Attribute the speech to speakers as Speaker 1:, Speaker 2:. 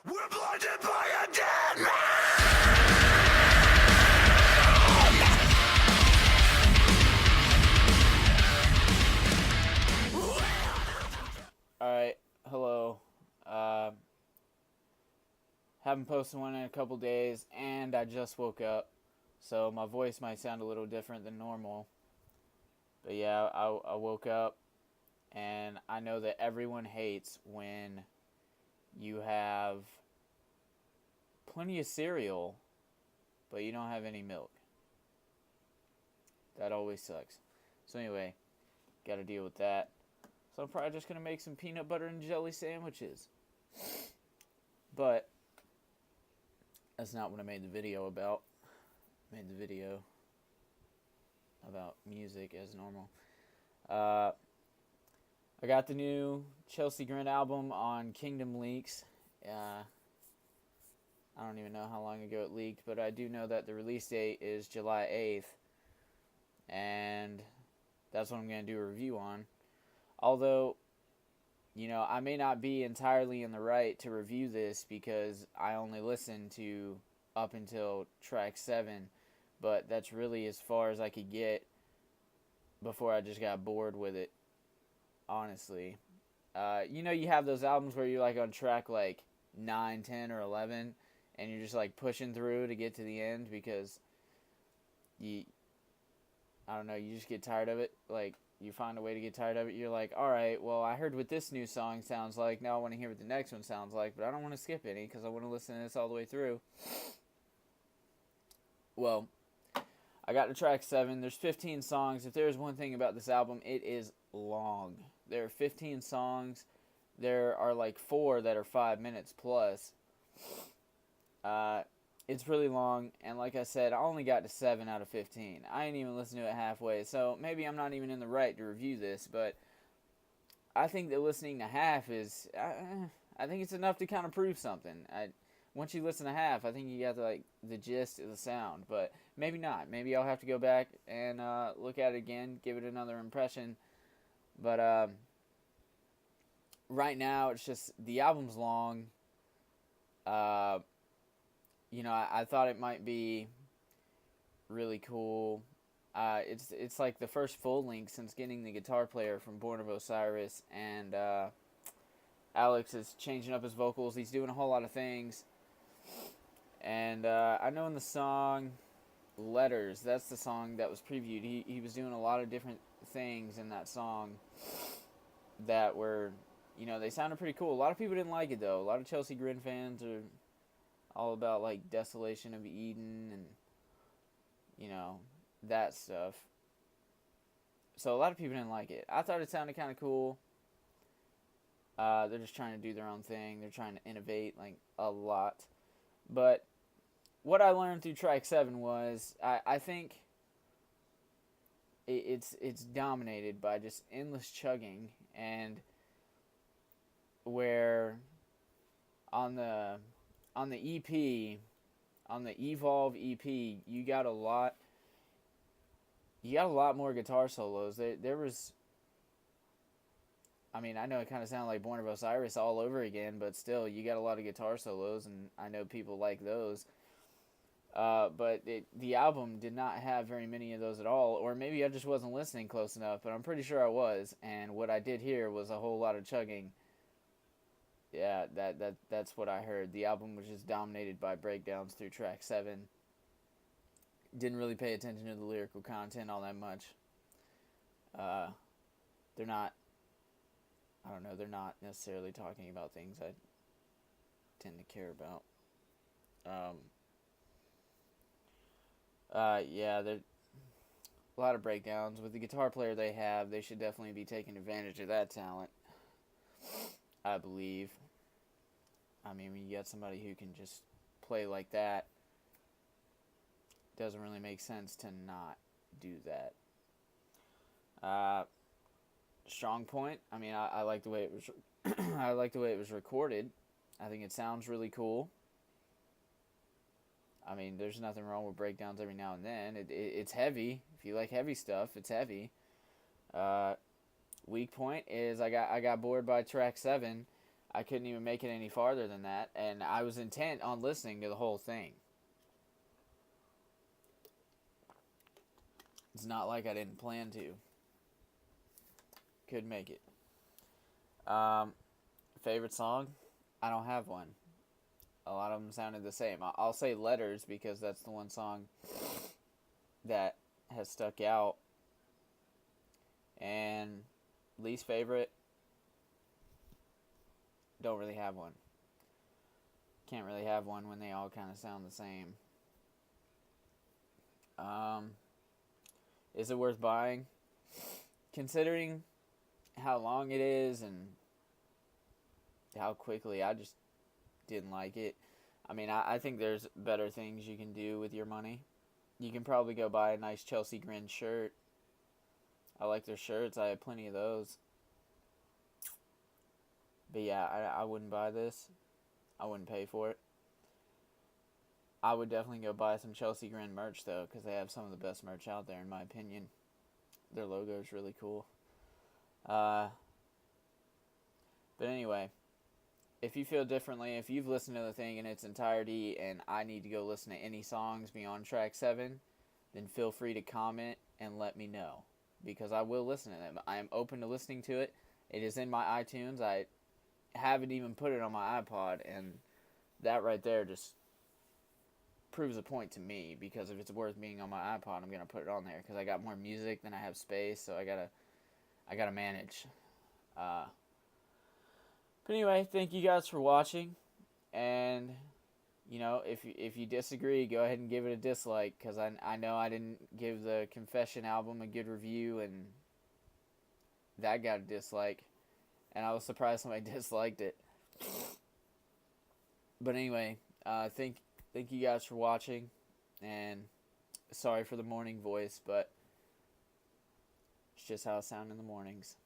Speaker 1: We're blinded by a dead man!
Speaker 2: Alright, hello. Haven't posted one in a couple days, and I just woke up, so my voice might sound a little different than normal. But yeah, I woke up, and I know that everyone hates when you have plenty of cereal, but you don't have any milk. That always sucks. So anyway, gotta deal with that. So I'm probably just going to make some peanut butter and jelly sandwiches. But that's not what I made the video about. I made the video about music as normal. I got the new Chelsea Grin album on Kingdom Leaks. I don't even know how long ago it leaked, but I do know that the release date is July 8th. And that's what I'm going to do a review on. Although, you know, I may not be entirely in the right to review this because I only listened to up until track 7, but that's really as far as I could get before I just got bored with it, honestly. You know, you have those albums where you're like on track like 9, 10, or 11, and you're just like pushing through to get to the end because you just get tired of it. Like, you find a way to get tired of it. You're like, alright, well, I heard what this new song sounds like. Now I want to hear what the next one sounds like. But I don't want to skip any because I want to listen to this all the way through. Well, I got to track 7. There's 15 songs. If there's one thing about this album, it is long. There are 15 songs. There are like 4 that are 5 minutes plus. It's really long, and like I said, I only got to 7 out of 15. I ain't even listened to it halfway, so maybe I'm not even in the right to review this, but I think that listening to half is, I think it's enough to kind of prove something. Once you listen to half, I think you got the gist of the sound, but maybe not. Maybe I'll have to go back and look at it again, give it another impression, but right now, it's just, the album's long. You know, I thought it might be really cool. It's like the first full length since getting the guitar player from Born of Osiris, and Alex is changing up his vocals. He's doing a whole lot of things. And I know in the song Letters, that's the song that was previewed. He was doing a lot of different things in that song that were, you know, they sounded pretty cool. A lot of people didn't like it, though. A lot of Chelsea Grin fans are all about like Desolation of Eden and, you know, that stuff. So a lot of people didn't like it. I thought it sounded kind of cool. They're just trying to do their own thing. They're trying to innovate like a lot. But what I learned through track 7 was I think it's dominated by just endless chugging, and where on the EP, on the Evolve EP, you got a lot more guitar solos. There was, I mean, I know it kind of sounded like Born of Osiris all over again, but still, you got a lot of guitar solos, and I know people like those. But the album did not have very many of those at all, or maybe I just wasn't listening close enough, but I'm pretty sure I was, and what I did hear was a whole lot of chugging. Yeah, that's what I heard. The album was just dominated by breakdowns through track 7. Didn't really pay attention to the lyrical content all that much. They're not, I don't know, they're not necessarily talking about things I tend to care about. Yeah, there's a lot of breakdowns. With the guitar player they have, they should definitely be taking advantage of that talent, I believe. I mean, when you got somebody who can just play like that, it doesn't really make sense to not do that. Strong point. I mean, I like the way it was. I like the way it was recorded. I think it sounds really cool. I mean, there's nothing wrong with breakdowns every now and then. It's heavy. If you like heavy stuff, it's heavy. Weak point is I got bored by track 7. I couldn't even make it any farther than that, and I was intent on listening to the whole thing. It's not like I didn't plan to. Could make it. Favorite song? I don't have one. A lot of them sounded the same. I'll say Letters because that's the one song that has stuck out. And least favorite? Don't really have one. Can't really have one when they all kind of sound the same. Is it worth buying? Considering how long it is and how quickly, I just didn't like it. I mean, I think there's better things you can do with your money. You can probably go buy a nice Chelsea Grin shirt. I like their shirts. I have plenty of those. But yeah, I wouldn't buy this. I wouldn't pay for it. I would definitely go buy some Chelsea Grin merch, though, because they have some of the best merch out there, in my opinion. Their logo is really cool. But anyway, if you feel differently, if you've listened to the thing in its entirety and I need to go listen to any songs beyond track 7, then feel free to comment and let me know, because I will listen to them. I am open to listening to it. It is in my iTunes. I haven't even put it on my iPod, and that right there just proves a point to me, because if it's worth being on my iPod, I'm going to put it on there, because I got more music than I have space, so I gotta manage. But anyway, thank you guys for watching, and if you disagree, go ahead and give it a dislike, because I know I didn't give the Confession album a good review, and that got a dislike, and I was surprised somebody disliked it. But anyway, thank you guys for watching, and sorry for the morning voice, but it's just how I sound in the mornings.